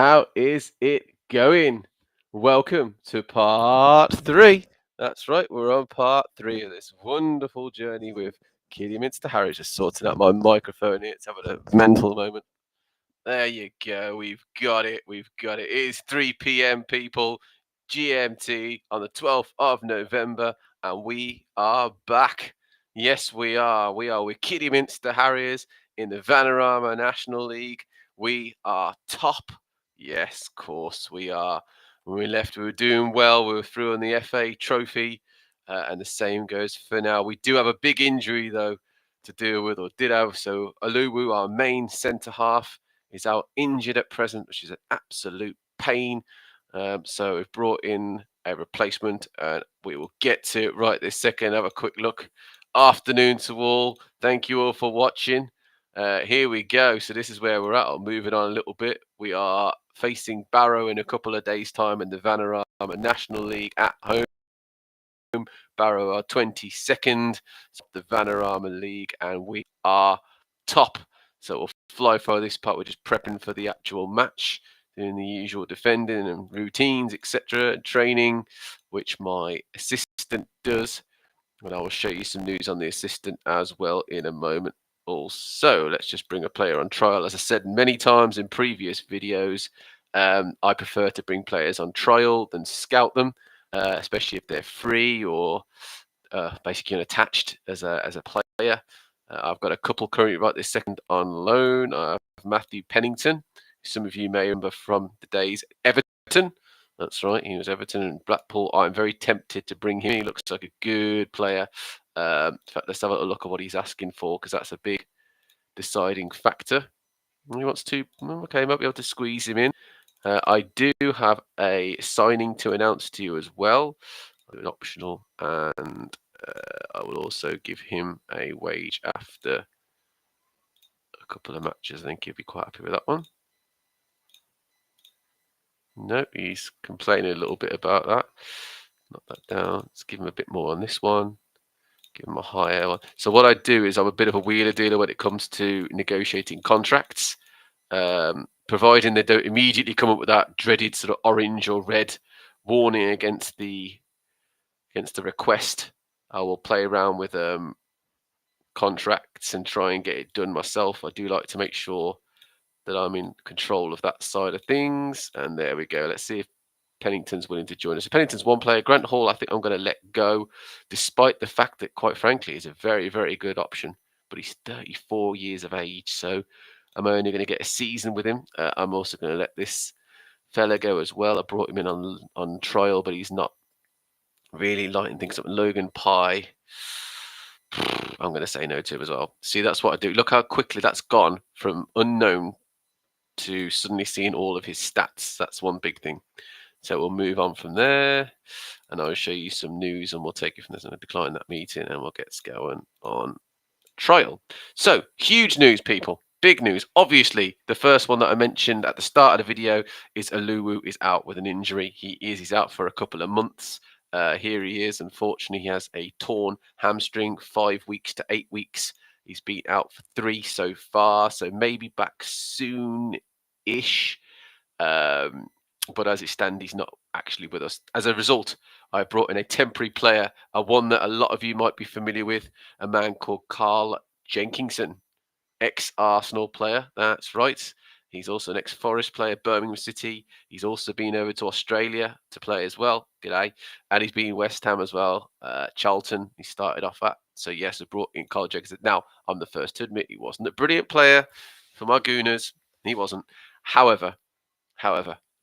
How is it going? Welcome to part three. That's right, we're on part three of this wonderful journey with Kidderminster Harry. Just sorting out my microphone here. It's having a mental moment. There you go. We've got it. We've got it. It is 3 p.m. people, GMT on the 12th of November, and we are back. Yes, we are. We are with Kidderminster Harriers in the Vanarama National League. We are top. Yes, of course we are. When we left, we were doing well. We were through on the FA Trophy, and the same goes for now. We do have a big injury, though, to deal with, or did have. So, Oluwo, our main centre half, is out injured at present, which is an absolute pain. So we've brought in a replacement, and we will get to it right this second. Have a quick look. Afternoon to all. Thank you all for watching. Here we go. So this is where we're at. I'll move it on a little bit. We are facing Barrow in a couple of days' time in the Vanarama National League at home. Barrow are 22nd, the Vanarama League, and we are top. So we'll fly through this part. We're just prepping for the actual match, doing the usual defending and routines, etc., training, which my assistant does. And I will show you some news on the assistant as well in a moment. Also, let's just bring a player on trial. As I said many times in previous videos, I prefer to bring players on trial than scout them, especially if they're free or basically unattached as a player. I've got a couple currently right this second on loan. I have Matthew Pennington. Some of you may remember from the days Everton. That's right, he was Everton and Blackpool. I'm very tempted to bring him. He looks like a good player. In fact, let's have a look at what he's asking for, because that's a big deciding factor. He wants to, okay, might be able to squeeze him in. I do have a signing to announce to you as well. An optional, and I will also give him a wage after a couple of matches. I think he'll be quite happy with that one. No, he's complaining a little bit about that. Knock that down. Let's give him a bit more on this one. Give him a higher one. So what I do is I'm a bit of a wheeler dealer when it comes to negotiating contracts. Providing they don't immediately come up with that dreaded sort of orange or red warning against the request, I will play around with contracts and try and get it done myself. I do like to make sure that I'm in control of that side of things. And there we go. Let's see if Pennington's willing to join us. So Pennington's one player. Grant Hall, I think I'm going to let go, despite the fact that, quite frankly, he's a very, very good option. But he's 34 years of age, so I'm only going to get a season with him. I'm also going to let this fella go as well. I brought him in on trial, but he's not really lighting things up. Logan Pye, I'm going to say no to him as well. See, that's what I do. Look how quickly that's gone from unknown to suddenly seeing all of his stats. That's one big thing. So we'll move on from there, and I'll show you some news, and we'll take it from there. I'm going to decline that meeting, and we'll get going on trial. So, huge news, people. Big news. Obviously, the first one that I mentioned at the start of the video is Oluwo is out with an injury. He's out for a couple of months. Here he is. Unfortunately, he has a torn hamstring, 5 weeks to 8 weeks. He's been out for 3 so far, so maybe back soon-ish. But as it stands, he's not actually with us. As a result, I brought in a temporary player, one that a lot of you might be familiar with, a man called Carl Jenkinson, ex-Arsenal player. That's right. He's also an ex-Forest player, Birmingham City. He's also been over to Australia to play as well. G'day. And he's been West Ham as well. Charlton, he started off at. So, yes, I brought in Carl Jenkinson. Now, I'm the first to admit he wasn't a brilliant player for my Gooners. He wasn't. However,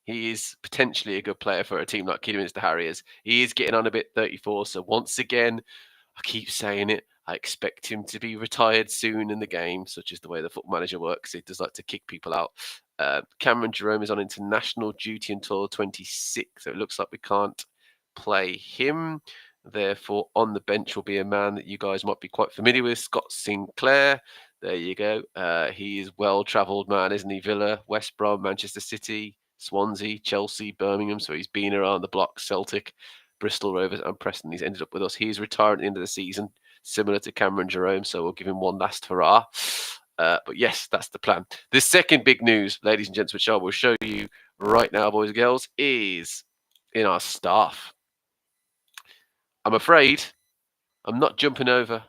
he is potentially a good player for a team like Kidderminster Harriers. He is getting on a bit, 34. So once again, I keep saying it, I expect him to be retired soon in the game, such as the way the football manager works. He does like to kick people out. Cameron Jerome is on international duty until 26. So it looks like we can't play him. Therefore, on the bench will be a man that you guys might be quite familiar with, Scott Sinclair. There you go. He is well-travelled man, isn't he? Villa, West Brom, Manchester City, Swansea, Chelsea, Birmingham. So he's been around the block. Celtic, Bristol Rovers, and Preston. He's ended up with us. He's retiring at the end of the season, similar to Cameron Jerome. So we'll give him one last hurrah. But yes, that's the plan. The second big news, ladies and gents, which I will show you right now, boys and girls, is in our staff. I'm afraid I'm not jumping over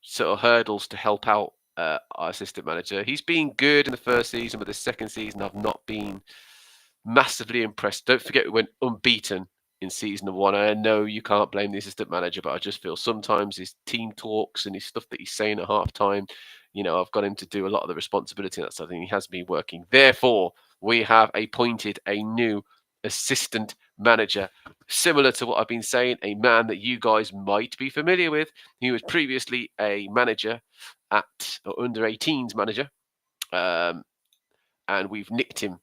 sort of hurdles to help out our assistant manager. He's been good in the first season, but the second season I've not been massively impressed. Don't forget we went unbeaten in season one. I know you can't blame the assistant manager, but I just feel sometimes his team talks and his stuff that he's saying at half time, I've got him to do a lot of the responsibility. And that's something he has been working. Therefore, we have appointed a new assistant manager, similar to what I've been saying, a man that you guys might be familiar with. He was previously a manager at under 18s manager, and we've nicked him.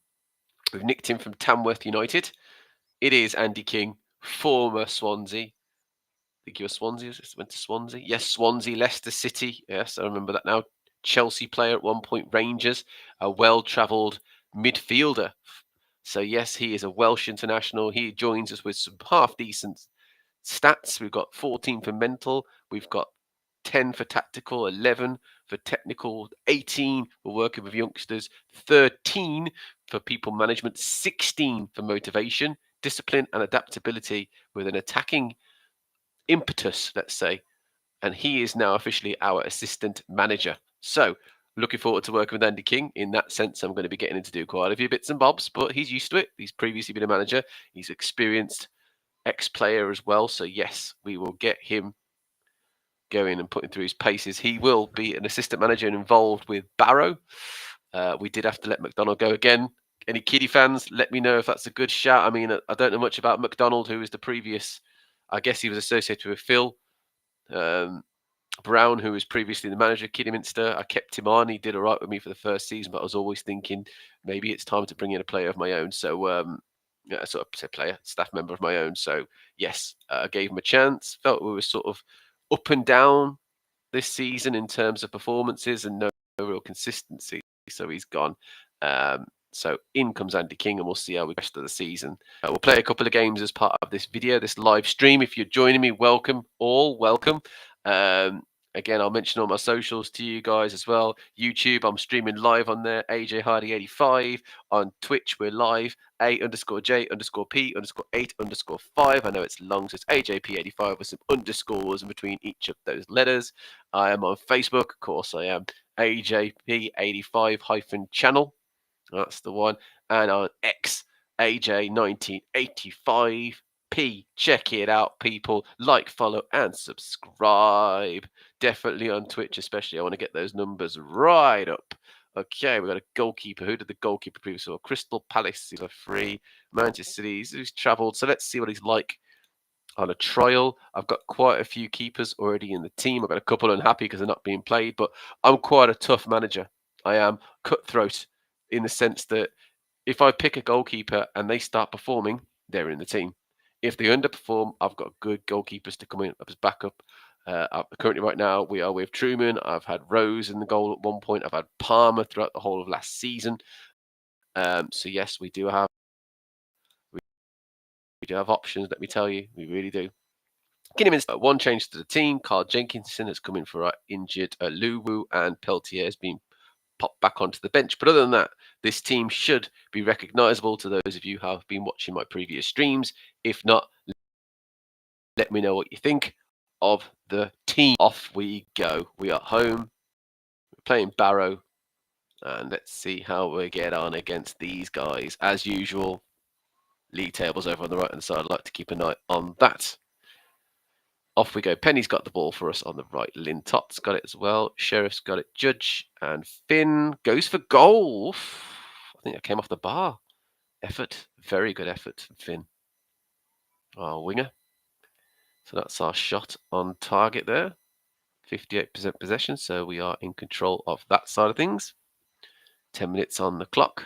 We've nicked him from Tamworth United. It is Andy King, former Swansea. I think he was Swansea. Went to Swansea. Yes, Swansea, Leicester City. Yes, I remember that now. Chelsea player at one point, Rangers, a well-travelled midfielder. So yes, he is a Welsh international. He joins us with some half-decent stats. We've got 14 for mental. We've got 10 for tactical, 11 for technical, 18 for working with youngsters, 13 for people management, 16 for motivation, discipline, and adaptability with an attacking impetus, let's say. And he is now officially our assistant manager. So, looking forward to working with Andy King. In that sense, I'm going to be getting him to do quite a few bits and bobs, but he's used to it. He's previously been a manager. He's experienced ex-player as well. So, yes, we will get him going and putting through his paces. He will be an assistant manager and involved with Barrow. We did have to let McDonald go again. Any Kiddie fans, let me know if that's a good shout. I mean, I don't know much about McDonald, who was the previous, I guess he was associated with Phil Brown, who was previously the manager of Kidderminster. I kept him on. He did all right with me for the first season, but I was always thinking maybe it's time to bring in a player of my own. So, sort of say player, staff member of my own. So, yes, I gave him a chance. Felt we were sort of up and down this season in terms of performances and no real consistency. So he's gone. So in comes Andy King, and we'll see how we rest of the season. We'll play a couple of games as part of this video, this live stream. If you're joining me, welcome all, welcome. Again, I'll mention all my socials to you guys as well. YouTube, I'm streaming live on there. AJ Hardy 85 on Twitch. We're live. A_J_P_8_8_5. I know it's long, so it's AJP85 with some underscores in between each of those letters. I am on Facebook, of course. I am AJP85-channel. That's the one. And on X, AJ1985P. Check it out, people. Like, follow, and subscribe. Definitely on Twitch, especially. I want to get those numbers right up. Okay, we've got a goalkeeper. Who did the goalkeeper previously? Crystal Palace, he's a free. Manchester City, he's travelled. So let's see what he's like on a trial. I've got quite a few keepers already in the team. I've got a couple unhappy because they're not being played, but I'm quite a tough manager. I am cutthroat in the sense that if I pick a goalkeeper and they start performing, they're in the team. If they underperform, I've got good goalkeepers to come in as backup. Currently, right now, we are with Truman. I've had Rose in the goal at one point. I've had Palmer throughout the whole of last season. So yes, we do have options. Let me tell you, we really do. One change to the team. Carl Jenkinson has come in for our injured Oluwo, and Peltier has been popped back onto the bench. But other than that, this team should be recognisable to those of you who have been watching my previous streams. If not, let me know what you think of the team. Off we go. We are home. We're playing Barrow. And let's see how we get on against these guys. As usual, league tables over on the right-hand side. I'd like to keep an eye on that. Off we go. Penny's got the ball for us on the right. Lintot's got it as well. Sheriff's got it. Judge and Finn goes for goal. I think that came off the bar. Effort. Very good effort from Finn. Our winger. So that's our shot on target there. 58% possession. So we are in control of that side of things. 10 minutes on the clock.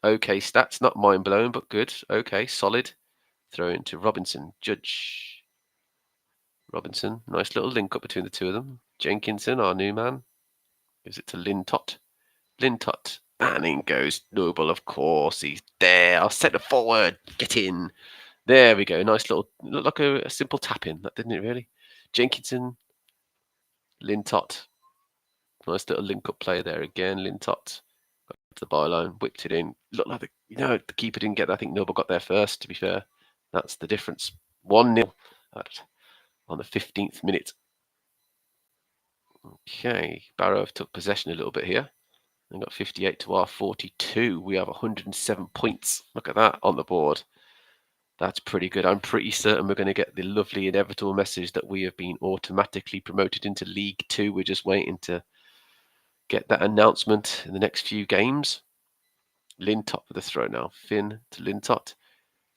Okay stats. Not mind-blowing, but good. Okay, solid. Throw into Robinson. Judge. Robinson, nice little link up between the two of them. Jenkinson, our new man, gives it to Lintott. Lintott, and in goes Noble, of course. He's there. I'll set it forward. Get in. There we go. Nice little, looked like a simple tap in. That didn't it really? Jenkinson, Lintott. Nice little link up play there again. Lintott. to the byline, whipped it in. Looked like the keeper didn't get that. I think Noble got there first, to be fair. That's the difference. 1-0 on the 15th minute. Okay, Barrow took possession a little bit here. They got 58 to our 42. We have 107 points. Look at that on the board. That's pretty good. I'm pretty certain we're going to get the lovely inevitable message that we have been automatically promoted into League 2. We're just waiting to get that announcement in the next few games. Lintott with the throw now. Finn to Lintott.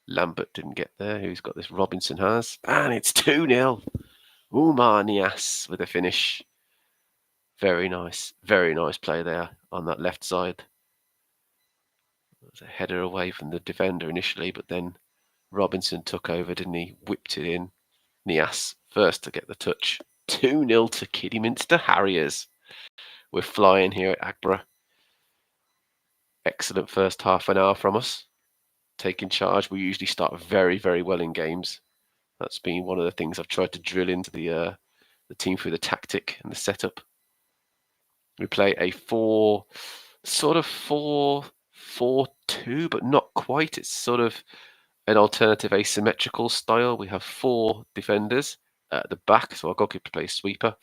Lambert didn't get there. Who's got this? Robinson has. And it's 2-0. Umar Nias with a finish. Very nice play there on that left side. It was a header away from the defender initially, but then Robinson took over, didn't he? Whipped it in. Nias first to get the touch. 2-0 to Kidderminster Harriers. We're flying here at Agborough. Excellent first half an hour from us. Taking charge. We usually start very, very well in games. That's been one of the things I've tried to drill into the team through the tactic and the setup. We play a 4-4-2, but not quite. It's sort of an alternative asymmetrical style. We have 4 defenders at the back, so our goalkeeper plays sweeper.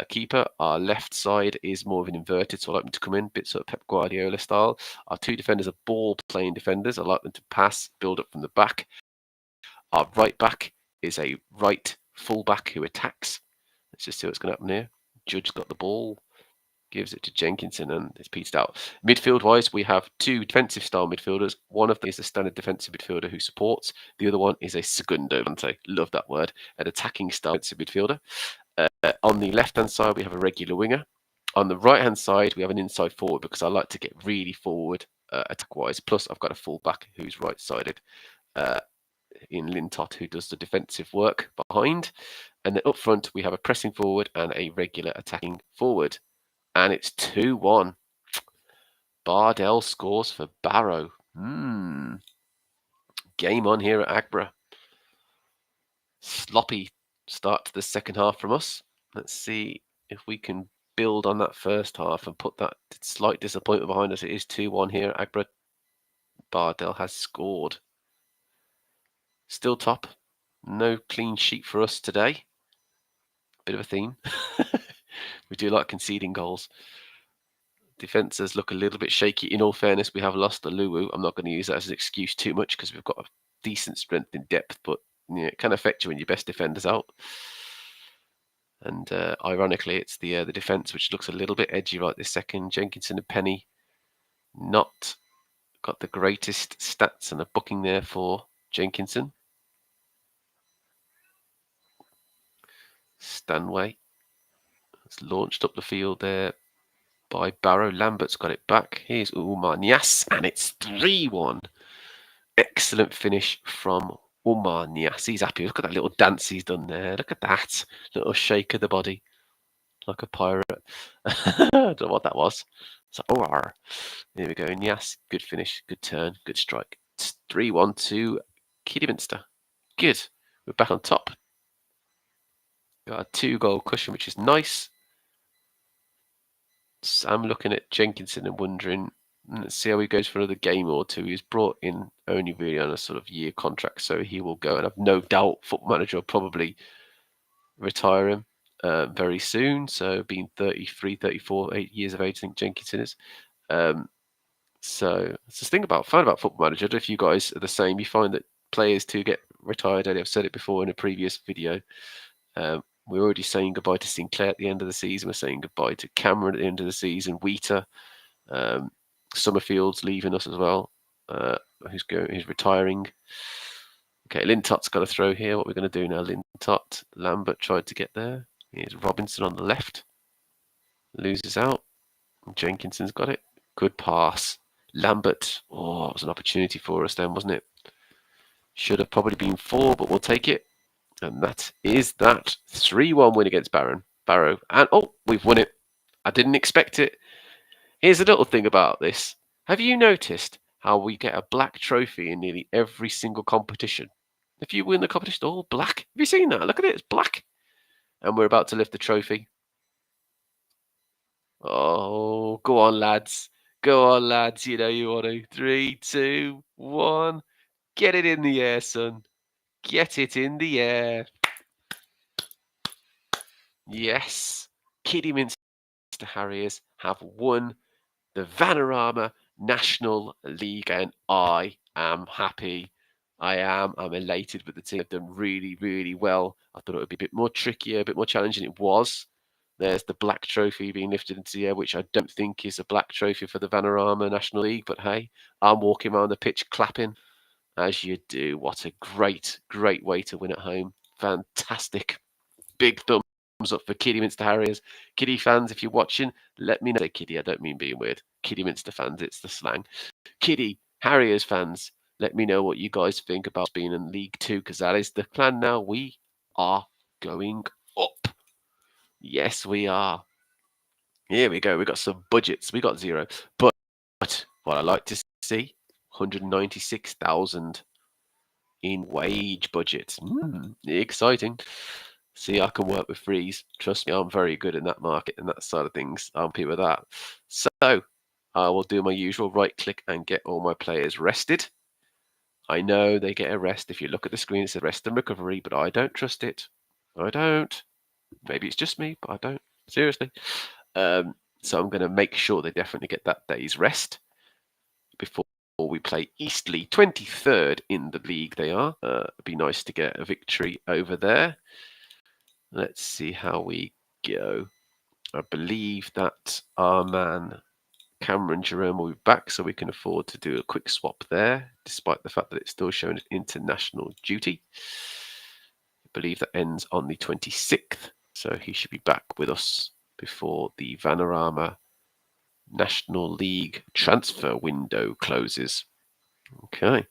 Keeper, our left side is more of an inverted, so I like them to come in, bit sort of Pep Guardiola style. Our 2 defenders are ball-playing defenders. I like them to pass, build up from the back. Our right back is a right full-back who attacks. Let's just see what's going to happen here. Judge got the ball. Gives it to Jenkinson and it's petered out. Midfield-wise, we have 2 defensive-style midfielders. One of them is a standard defensive midfielder who supports. The other one is a segundo volante. Love that word. An attacking-style defensive midfielder. On the left-hand side, we have a regular winger. On the right-hand side, we have an inside forward because I like to get really forward attack-wise. Plus, I've got a full-back who's right-sided in Lintott who does the defensive work behind. And then up front, we have a pressing forward and a regular attacking forward. And it's 2-1. Bardell scores for Barrow. Game on here at Agborough. Sloppy start to the second half from us. Let's see if we can build on that first half and put that slight disappointment behind us. It is 2-1 here at Agborough. Bardell has scored. Still top. No clean sheet for us today. Bit of a theme. We do like conceding goals. Defences look a little bit shaky. In all fairness, we have lost Oluwo. I'm not going to use that as an excuse too much because we've got a decent strength in depth, but it can affect you when your best defender's out. And ironically, it's the defence which looks a little bit edgy right this second. Jenkinson and Penny not got the greatest stats and a booking there for Jenkinson. Stanway has launched up the field there by Barrow. Lambert's got it back. Here's Umar Nias, and it's 3-1. Excellent finish from Umar Nias. He's happy. Look at that little dance he's done there. Look at that. Little shake of the body. Like a pirate. I don't know what that was. It's like, oh, here we go. Nias, good finish. Good turn. Good strike. It's 3-1 to Kidderminster. Good. We're back on top. Got a 2-goal cushion, which is nice. So I'm looking at Jenkinson and wondering, let's see how he goes for another game or two. He's brought in only really on a sort of year contract, so he will go. And I've no doubt Football Manager will probably retire him very soon. So being 33, 34, 8 years of age, I think Jenkinson is. So it's the thing about Football Manager. I don't know if you guys are the same. You find that players to get retired early. I've said it before in a previous video. We're already saying goodbye to Sinclair at the end of the season. We're saying goodbye to Cameron at the end of the season. Wheater, Summerfield's leaving us as well. Who's retiring. Okay, Lintott's got a throw here. What we're going to do now, Lintott. Lambert tried to get there. Here's Robinson on the left. Loses out. Jenkinson's got it. Good pass. Lambert. Oh, it was an opportunity for us then, wasn't it? Should have probably been 4, but we'll take it. And that is that 3-1 win against Barrow. And we've won it. I didn't expect it. Here's a little thing about this. Have you noticed how we get a black trophy in nearly every single competition? If you win the competition, all black. Have you seen that? Look at it. It's black. And we're about to lift the trophy. Oh, go on, lads. Go on, lads. You know you want to. 3, 2, 1. Get it in the air, son. Get it in the air. Yes. Kidderminster Harriers have won the Vanarama National League, and I am happy. I am. I'm elated with the team. They've done really, really well. I thought it would be a bit more trickier, a bit more challenging. It was. There's the black trophy being lifted into the air, which I don't think is a black trophy for the Vanarama National League. But hey, I'm walking around the pitch clapping as you do. What a great, great way to win at home. Fantastic. Big thumbs up for Kidderminster Harriers. Kiddie fans, if you're watching, let me know. Say Kiddie, I don't mean being weird. Kidderminster fans, it's the slang. Kiddie Harriers fans, let me know what you guys think about being in League Two, because that is the plan now. We are going up. Yes, we are. Here we go. We got some budgets. We got 0. But what I like to see, 196,000 in wage budget. Exciting. See, I can work with freeze. Trust me, I'm very good in that market and that side of things. I'm happy with that. So I will do my usual right click and get all my players rested. I know they get a rest. If you look at the screen, it says rest and recovery, but I don't trust it. I don't. Maybe it's just me, but I don't. Seriously. So I'm going to make sure they definitely get that day's rest before we play Eastleigh. 23rd in the league they are. It'd be nice to get a victory over there. Let's see how we go. I believe that our man Cameron Jerome will be back, so we can afford to do a quick swap there, despite the fact that it's still showing international duty. I believe that ends on the 26th, so he should be back with us before the Vanarama National League transfer window closes. Okay.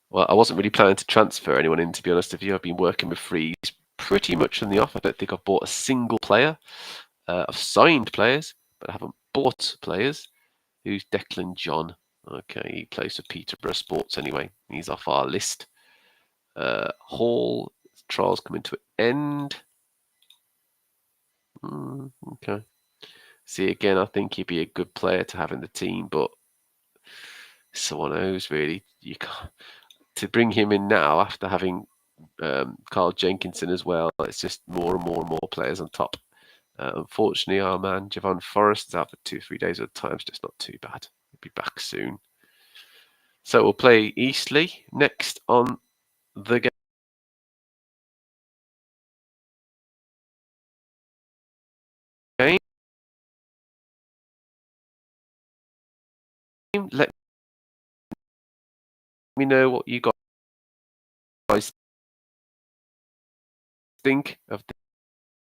Well, I wasn't really planning to transfer anyone in, to be honest with you. I've been working with Freeze pretty much on the off. I don't think I've bought a single player. I've signed players, but I haven't bought players. Who's Declan John? Okay, he plays for Peterborough Sports anyway. He's off our list. Hall, trials coming to an end. Okay. See, again, I think he'd be a good player to have in the team, but someone knows, really. You can't. To bring him in now after having Carl Jenkinson as well, it's just more and more and more players on top. Unfortunately, our man Javon Forrest is out for 2-3 days at a time. It's just not too bad. He'll be back soon. So we'll play Eastleigh next on the game. Let me know what you guys think of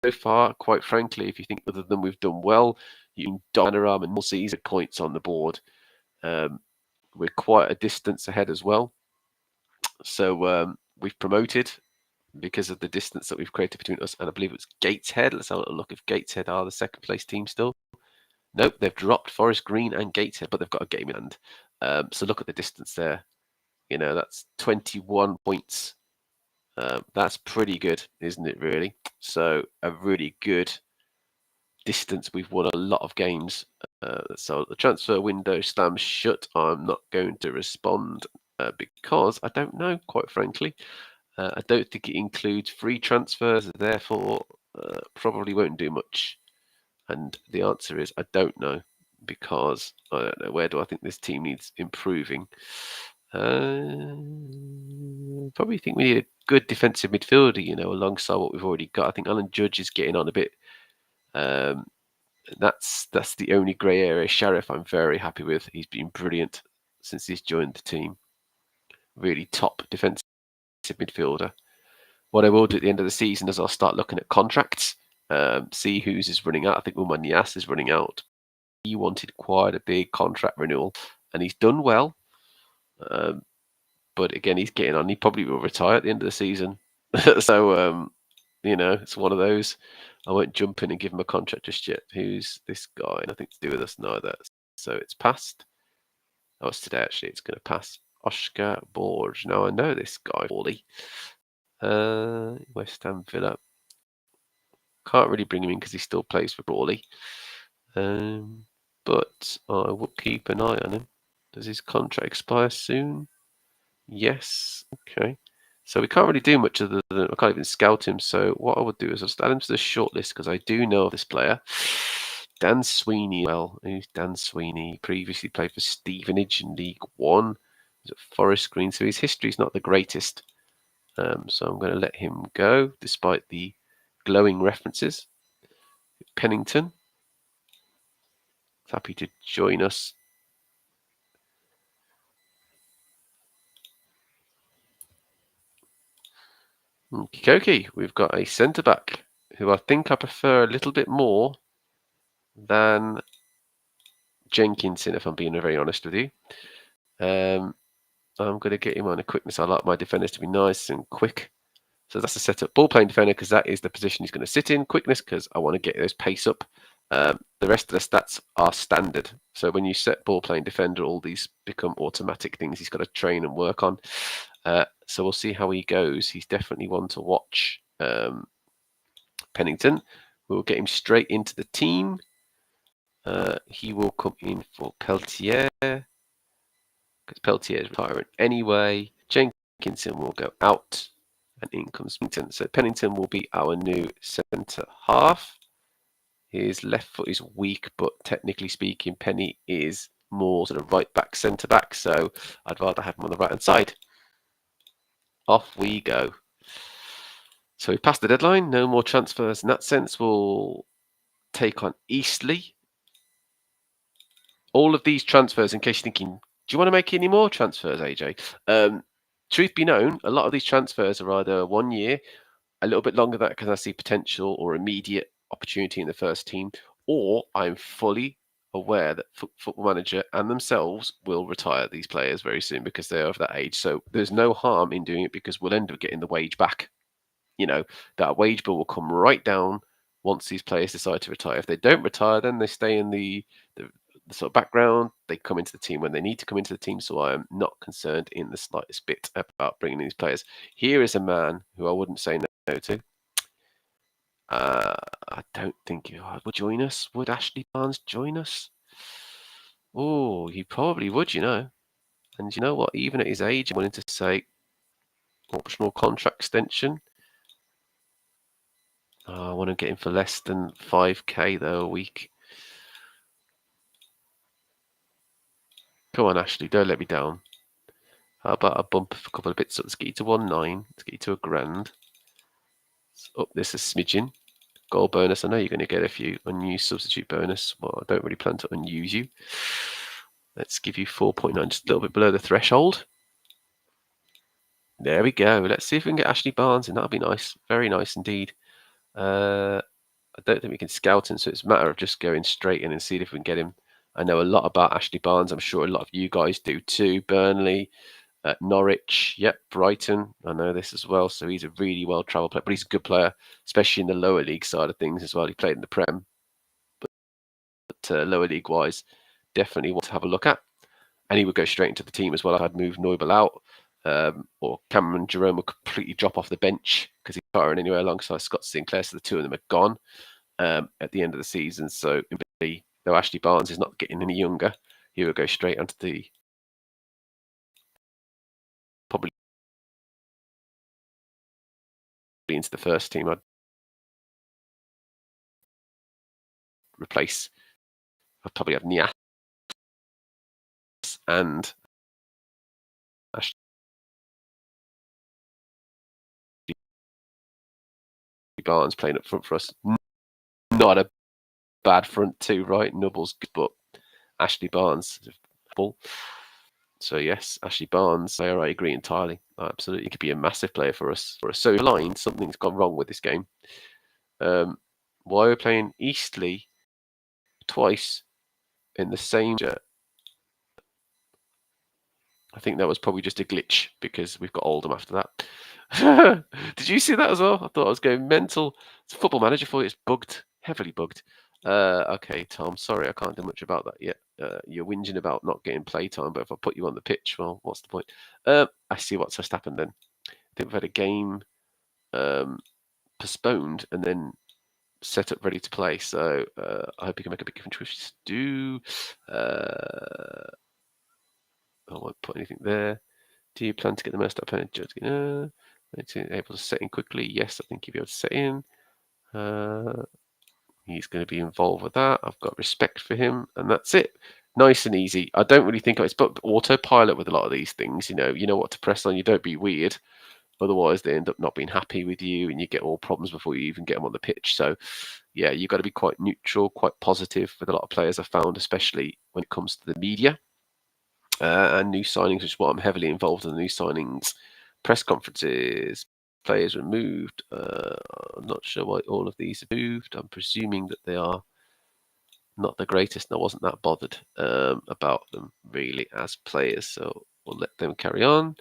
so far. Quite frankly, if you think other than we've done well, you can Panorama and Seas points on the board. We're quite a distance ahead as well. So we've promoted because of the distance that we've created between us and I believe it's Gateshead. Let's have a look if Gateshead are the second place team still. Nope, they've dropped Forest Green and Gateshead, but they've got a game in hand. So look at the distance there. You know, that's 21 points. That's pretty good, isn't it, really? So a really good distance. We've won a lot of games. So the transfer window slams shut. I'm not going to respond because I don't know, quite frankly. I don't think it includes free transfers, therefore probably won't do much. And the answer is I don't know because I don't know. Where do I think this team needs improving? Probably think we need a good defensive midfielder, you know, alongside what we've already got. I think Alan Judge is getting on a bit. That's the only grey area. Sheriff, I'm very happy with. He's been brilliant since he's joined the team. Really top defensive midfielder. What I will do at the end of the season is I'll start looking at contracts, see whose is running out. I think Umar Nias is running out. He wanted quite a big contract renewal, and he's done well. But again, he's getting on. He probably will retire at the end of the season. So, you know, it's one of those. I won't jump in and give him a contract just yet. Who's this guy? Nothing to do with us neither. So it's passed. Oh, it's today actually. It's going to pass. Oscar Borge. Now I know this guy, Wally. West Ham Villa. Can't really bring him in because he still plays for Brawley. but I will keep an eye on him. Does his contract expire soon? Yes. Okay. So we can't really do much other than I can't even scout him. So what I would do is I'll just add him to the shortlist because I do know this player. Dan Sweeney. Well, who's Dan Sweeney? He previously played for Stevenage in League One. He's at Forest Green, so his history's not the greatest. So I'm going to let him go, despite the glowing references. Pennington, happy to join us. Okay, we've got a centre back who I think I prefer a little bit more than Jenkinson, if I'm being very honest with you. I'm going to get him on a quickness. I like my defenders to be nice and quick. So that's a setup. Ball playing defender because that is the position he's going to sit in. Quickness because I want to get those pace up. The rest of the stats are standard. So when you set ball playing defender, all these become automatic things he's got to train and work on. So we'll see how he goes. He's definitely one to watch. Pennington. We'll get him straight into the team. He will come in for Peltier because Peltier is retiring anyway. Jenkinson will go out and in comes Pennington. So Pennington will be our new centre half. His left foot is weak, but technically speaking, Penny is more sort of right back, centre back. So I'd rather have him on the right hand side. Off we go. So we passed the deadline. No more transfers in that sense. We'll take on Eastleigh. All of these transfers, in case you're thinking, do you want to make any more transfers, AJ? Truth be known, a lot of these transfers are either 1 year, a little bit longer than that because I see potential or immediate opportunity in the first team, or I'm fully aware that Football Manager and themselves will retire these players very soon because they're of that age. So there's no harm in doing it because we'll end up getting the wage back. You know, that wage bill will come right down once these players decide to retire. If they don't retire, then they stay in the sort of background. They come into the team when they need to come into the team. So I am not concerned in the slightest bit about bringing these players. Here is a man who I wouldn't say no to. I don't think he would join us. Would Ashley Barnes join us? Oh, he probably would, you know. And you know what? Even at his age, I'm willing to say optional contract extension. I want to get him for less than 5k though a week. Come on, Ashley, don't let me down. How about I bump a couple of bits up? Let's get you to 1.9. Let's get you to £1,000. Let's up this a smidgen. Goal bonus. I know you're going to get a few unused substitute bonus. Well, I don't really plan to unuse you. Let's give you 4.9, just a little bit below the threshold. There we go. Let's see if we can get Ashley Barnes in. That'll be nice. Very nice indeed. I don't think we can scout him, so it's a matter of just going straight in and see if we can get him. I know a lot about Ashley Barnes. I'm sure a lot of you guys do too. Burnley, Norwich, yep, Brighton. I know this as well. So he's a really well-travelled player, but he's a good player, especially in the lower league side of things as well. He played in the Prem, but lower league-wise, definitely want to have a look at. And he would go straight into the team as well. I'd move Neubel out, or Cameron Jerome would completely drop off the bench because he's firing anywhere alongside Scott Sinclair. So the two of them are gone at the end of the season. So though Ashley Barnes is not getting any younger, he would go straight onto the probably into the first team. I'd replace. I'd probably have Nias and Ashley Barnes playing up front for us. Not a bad front two, right? Nubble's good, but Ashley Barnes is full. So yes, Ashley Barnes, I agree entirely. Absolutely, he could be a massive player for us. So line, something's gone wrong with this game. Why are we playing Eastleigh twice in the same shirt? I think that was probably just a glitch because we've got Oldham after that. Did you see that as well? I thought I was going mental. It's a Football Manager for you. It's bugged, heavily bugged. Okay, Tom, sorry, I can't do much about that yet. You're whinging about not getting playtime, but if I put you on the pitch, well, what's the point? I see what's just happened then. I think we've had a game postponed and then set up, ready to play. So I hope you can make a big difference. I won't put anything there. Do you plan to get the most out of opponent? Able to set in quickly? Yes, I think you'll be able to set in. He's going to be involved with that. I've got respect for him, and that's it. Nice and easy. I don't really think it's but autopilot with a lot of these things. You know what to press on. You don't be weird. Otherwise, they end up not being happy with you, and you get all problems before you even get them on the pitch. So, yeah, you've got to be quite neutral, quite positive with a lot of players I've found, especially when it comes to the media and new signings, which is what I'm heavily involved in. The new signings, press conferences, players removed. I'm not sure why all of these are moved. I'm presuming that they are not the greatest, and I wasn't that bothered about them really as players, so we'll let them carry on.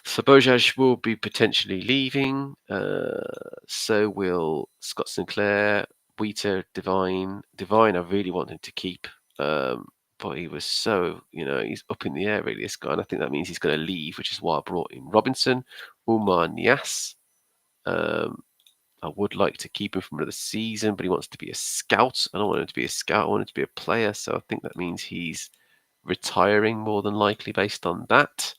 So Bojaj will be potentially leaving. So will Scott Sinclair, Wheater, Divine. Divine, I really want him to keep. But he was so, he's up in the air really, this guy. And I think that means he's going to leave, which is why I brought in Robinson, Umar Nias. I would like to keep him for another season, but he wants to be a scout. I don't want him to be a scout. I want him to be a player. So I think that means he's retiring more than likely based on that.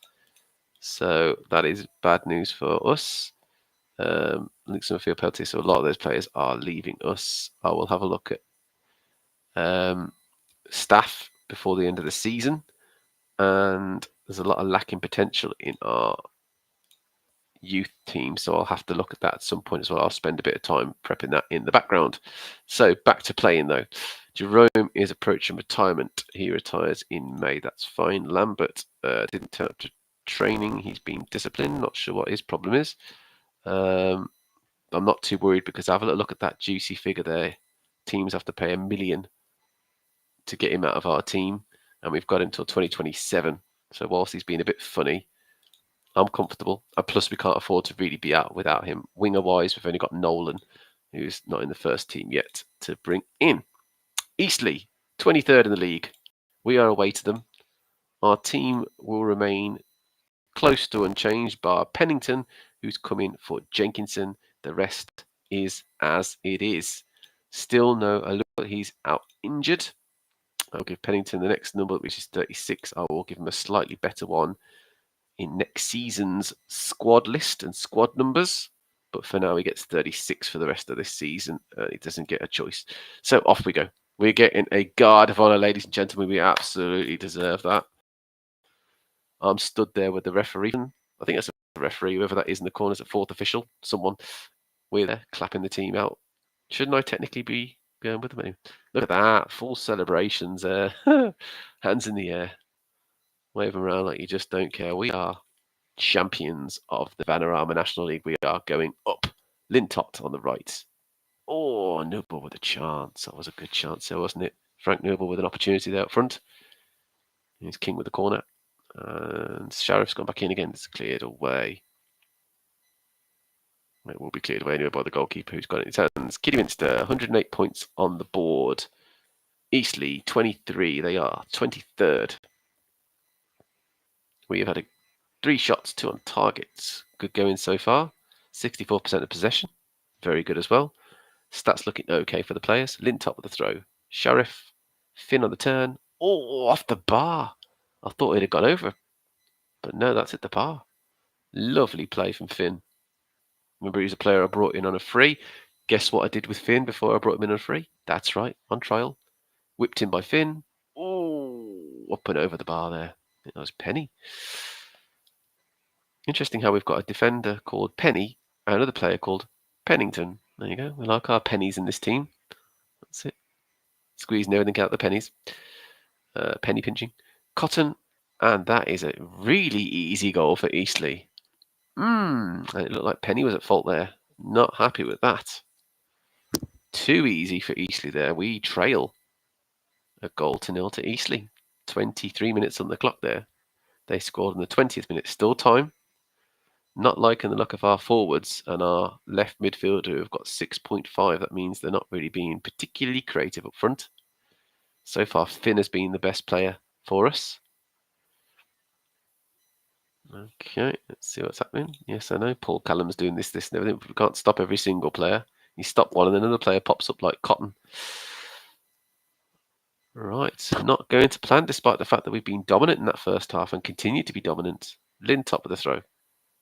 So that is bad news for us. Luxembourg field penalty. So a lot of those players are leaving us. I will have a look at staff before the end of the season. And there's a lot of lacking potential in our youth team, so I'll have to look at that at some point as well. I'll spend a bit of time prepping that in the background. So back to playing though. Jerome is approaching retirement. He retires in May. That's fine. Lambert didn't turn up to training. He's been disciplined. Not sure what his problem is. I'm not too worried because have a look at that juicy figure there. Teams have to pay $1 million to get him out of our team, and we've got him until 2027. So whilst he's been a bit funny, I'm comfortable. And plus, we can't afford to really be out without him. Winger-wise, we've only got Nolan, who's not in the first team yet, to bring in. Eastleigh, 23rd in the league. We are away to them. Our team will remain close to unchanged, bar Pennington, who's coming for Jenkinson. The rest is as it is. Still no Oluwo. He's out injured. I'll give Pennington the next number, which is 36. I will give him a slightly better one in next season's squad list and squad numbers. But for now, he gets 36 for the rest of this season. He doesn't get a choice. So off we go. We're getting a guard of honour, ladies and gentlemen. We absolutely deserve that. I'm stood there with the referee. I think that's a referee, whoever that is in the corners, at fourth official. Someone. We're there clapping the team out. Shouldn't I technically be going with them? Look at that. Full celebrations there. Hands in the air. Wave around like you just don't care. We are champions of the Vanarama National League. We are going up. Lintott on the right. Oh, Noble with a chance. That was a good chance there, wasn't it? Frank Noble with an opportunity there up front. He's king with the corner. And Sheriff's gone back in again. It's cleared away. It will be cleared away anyway by the goalkeeper who's got it in his hands. Kidderminster, 108 points on the board. Eastleigh, 23. They are 23rd. We have had 3 shots, 2 on targets. Good going so far. 64% of possession. Very good as well. Stats looking okay for the players. Lintott with the throw. Sheriff. Finn on the turn. Oh, off the bar. I thought it had gone over. But no, that's at the bar. Lovely play from Finn. Remember, he's a player I brought in on a free. Guess what I did with Finn before I brought him in on a free? That's right, on trial. Whipped in by Finn. Oh, up and over the bar there. I think that was Penny. Interesting how we've got a defender called Penny and another player called Pennington. There you go. We like our pennies in this team. That's it. Squeezing everything out the pennies. Penny pinching. Cotton. And that is a really easy goal for Eastleigh. It looked like Penny was at fault there. Not happy with that. Too easy for Eastleigh there. We trail 1-0 to Eastleigh. 23 minutes on the clock there. They scored in the 20th minute. Still time. Not liking the look of our forwards and our left midfielder who have got 6.5. That means they're not really being particularly creative up front. So far, Finn has been the best player for us. Okay, let's see what's happening. Yes, I know Paul Callum's doing this, and everything. But we can't stop every single player. You stop one and then another player pops up like cotton. Right, not going to plan despite the fact that we've been dominant in that first half and continue to be dominant. Lintop with a throw.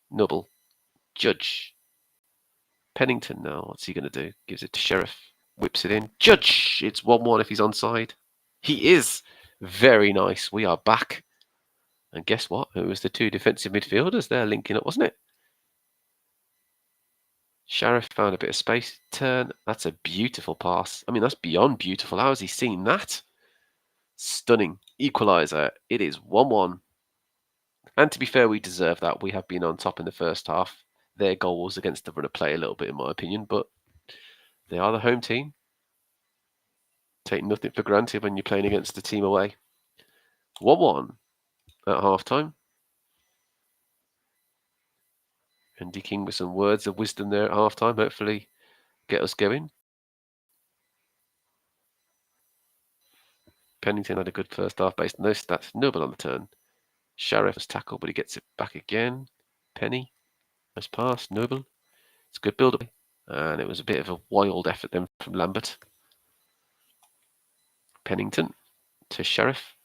Nubble. Judge. Pennington now. What's he going to do? Gives it to Sheriff. Whips it in. Judge! It's 1-1 if he's onside. He is. Very nice. We are back. And guess what? It was the two defensive midfielders there linking up, wasn't it? Sheriff found a bit of space. Turn. That's a beautiful pass. I mean, that's beyond beautiful. How has he seen that? Stunning. Equaliser. It is 1-1. And to be fair, we deserve that. We have been on top in the first half. Their goal was against the run of play a little bit, in my opinion, but they are the home team. Take nothing for granted when you're playing against the team away. 1-1 at half-time. Andy King with some words of wisdom there at half-time. Hopefully get us going. Pennington had a good first half based on those stats. Noble on the turn. Sheriff was tackled, but he gets it back again. Penny. Nice pass. Noble. It's a good build-up. And it was a bit of a wild effort then from Lambert. Pennington to Sheriff.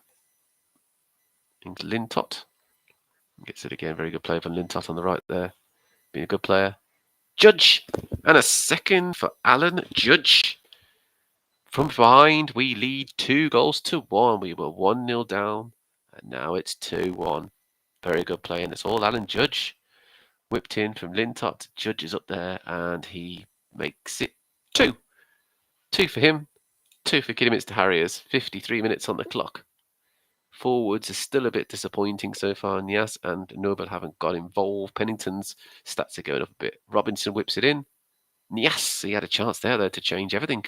Into Lintott. Gets it again. Very good play from Lintott on the right there. Being a good player. Judge. And a second for Alan Judge. From behind, we lead 2-1. We were 1-0 down. And now it's 2-1. Very good play. And it's all Alan Judge. Whipped in from Lintott. Judge is up there. And he makes it 2. 2 for him. 2 for Kidderminster Harriers. 53 minutes on the clock. Forwards is still a bit disappointing so far. Nias and Noble haven't got involved. Pennington's stats are going up a bit. Robinson whips it in. Nias, he had a chance there though to change everything.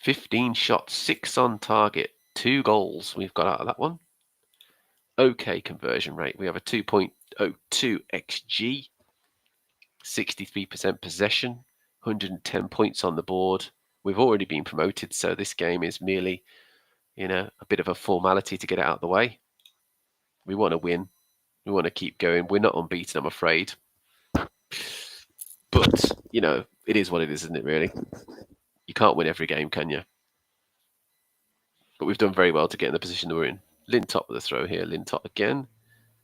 15 shots, 6 on target, 2 goals we've got out of that one. Okay conversion rate. We have a 2.02 XG. 63% possession. 110 points on the board. We've already been promoted, so this game is merely, a bit of a formality to get it out of the way. We want to win. We want to keep going. We're not unbeaten, I'm afraid. But, it is what it is, isn't it, really? You can't win every game, can you? But we've done very well to get in the position that we're in. Lintott with a throw here. Lintott again.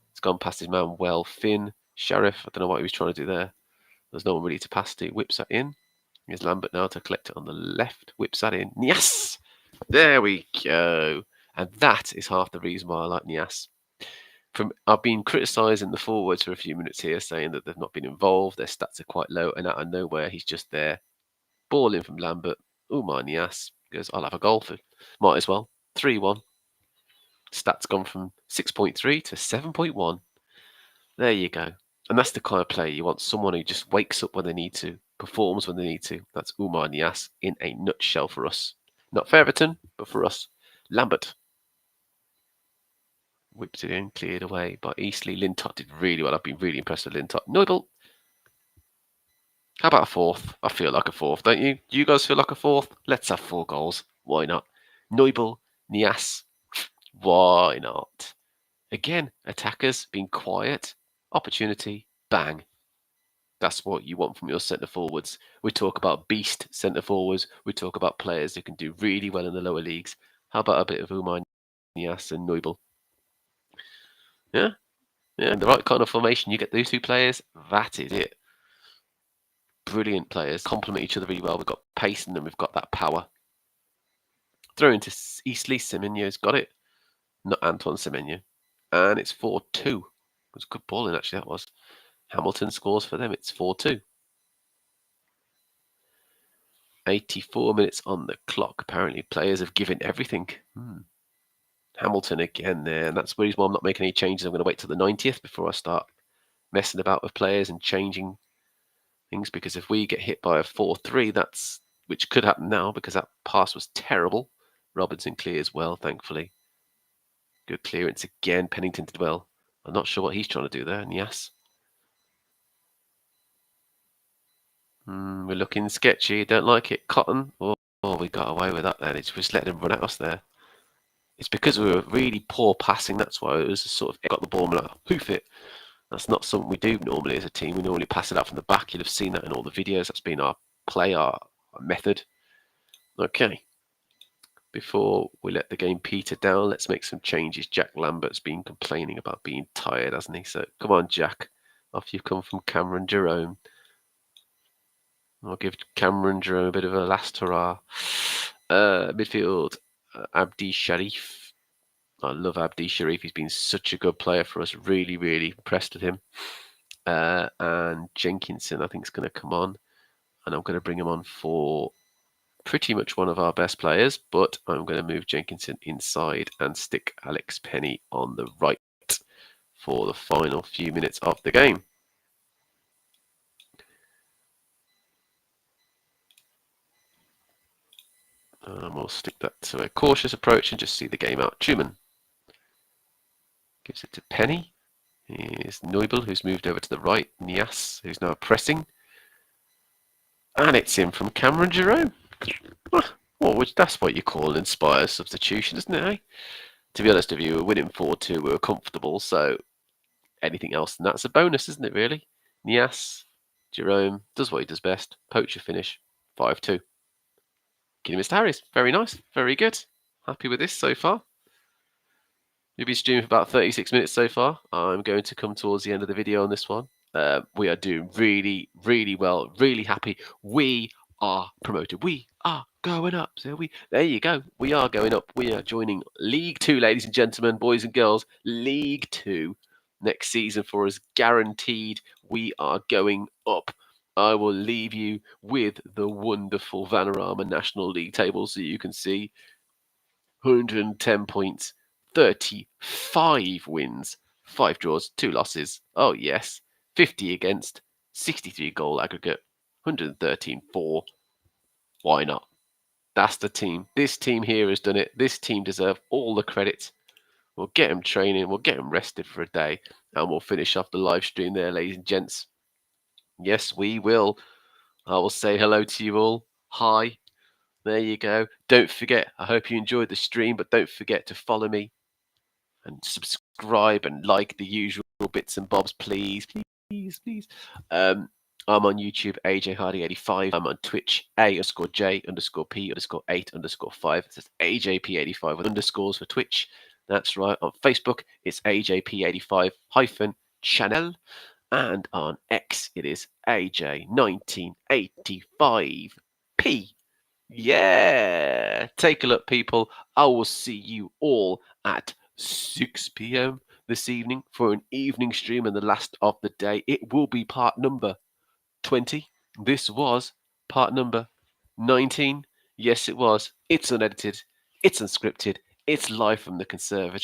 It's gone past his man well. Finn. Sheriff. I don't know what he was trying to do there. There's no one really to pass to. Whips that in. Here's Lambert now to collect it on the left. Whips that in. Nias! There we go. And that is half the reason why I like Nias. I've been criticising the forwards for a few minutes here, saying that they've not been involved. Their stats are quite low. And out of nowhere, he's just there. Ball in from Lambert. Oh, my Nias. Goes, I'll have a goal for. Might as well. 3-1. Stats gone from 6.3 to 7.1. There you go. And that's the kind of player you want. Someone who just wakes up when they need to, performs when they need to. That's Umar Nias in a nutshell for us. Not for Everton, but for us. Lambert. Whips it in, cleared away by Eastleigh. Lintott did really well. I've been really impressed with Lintott. Noble. How about a fourth? I feel like a fourth, don't you? Do you guys feel like a fourth? Let's have 4 goals. Why not? Noble, Nias. Why not? Again, attackers being quiet. Opportunity, bang. That's what you want from your centre forwards. We talk about beast centre forwards. We talk about players who can do really well in the lower leagues. How about a bit of Umar Nias and Noble? Yeah, the right kind of formation. You get those 2 players. That is it. Brilliant players. Complement each other really well. We've got pace in them. We've got that power. Throw into Eastleigh. Semenyo's got it. Not Antoine Semenyo. And it's 4-2. It was good balling, actually, that was. Hamilton scores for them. It's 4-2. 84 minutes on the clock. Apparently, players have given everything. Hamilton again there. And that's the reason why I'm not making any changes. I'm going to wait till the 90th before I start messing about with players and changing things. Because if we get hit by a 4-3, which could happen now because that pass was terrible. Robinson clears well, thankfully. Good clearance again. Pennington did well. I'm not sure what he's trying to do there. Nias. We're looking sketchy. Don't like it. Cotton. Oh, we got away with that then. It's just letting him run at us there. It's because we were really poor passing. That's why it was sort of got the ball and like, hoof it. That's not something we do normally as a team. We normally pass it out from the back. You'll have seen that in all the videos. That's been our play, our method. Okay. Before we let the game peter down, let's make some changes. Jack Lambert's been complaining about being tired, hasn't he? So come on, Jack. Off you come from Cameron Jerome. I'll give Cameron Jerome a bit of a last hurrah. Midfield, Abdi Sharif. I love Abdi Sharif. He's been such a good player for us. Really, really impressed with him. And Jenkinson, I think, is going to come on. And I'm going to bring him on for pretty much one of our best players. But I'm going to move Jenkinson inside and stick Alex Penny on the right for the final few minutes of the game. We'll stick that to a cautious approach and just see the game out. Truman gives it to Penny. Here's Neubel, who's moved over to the right. Nias, who's now pressing. And it's in from Cameron Jerome. That's what you call an inspired substitution, isn't it, eh? To be honest with you, we're winning 4-2. We were comfortable, so anything else than that's a bonus, isn't it, really? Nias, Jerome, does what he does best. Poacher finish, 5-2. Kidding, Mr. Harris. Very nice. Very good. Happy with this so far. We've been streaming for about 36 minutes so far. I'm going to come towards the end of the video on this one. We are doing really, really well. Really happy. We are promoted. We are going up. So there you go. We are going up. We are joining League 2, ladies and gentlemen, boys and girls. League 2 next season for us. Guaranteed. We are going up. I will leave you with the wonderful Vanarama National League table so you can see 110 points, 35 wins, 5 draws, 2 losses. Oh, yes. 50 against, 63 goal aggregate, 113-4. Why not? That's the team. This team here has done it. This team deserve all the credit. We'll get them training. We'll get them rested for a day. And we'll finish off the live stream there, ladies and gents. Yes, we will. I will say hello to you all. Hi. There you go. Don't forget, I hope you enjoyed the stream, but don't forget to follow me and subscribe and like the usual bits and bobs, please, please, please. I'm on YouTube, AJ Hardy 85. I'm on Twitch, A_J_P_P_8_5. It's AJP85 with underscores for Twitch. That's right. On Facebook, it's AJP85-channel. And on X, it is AJ1985P. Yeah. Take a look, people. I will see you all at 6 p.m. this evening for an evening stream and the last of the day. It will be part number 20. This was part number 19. Yes, it was. It's unedited. It's unscripted. It's live from the conservatory.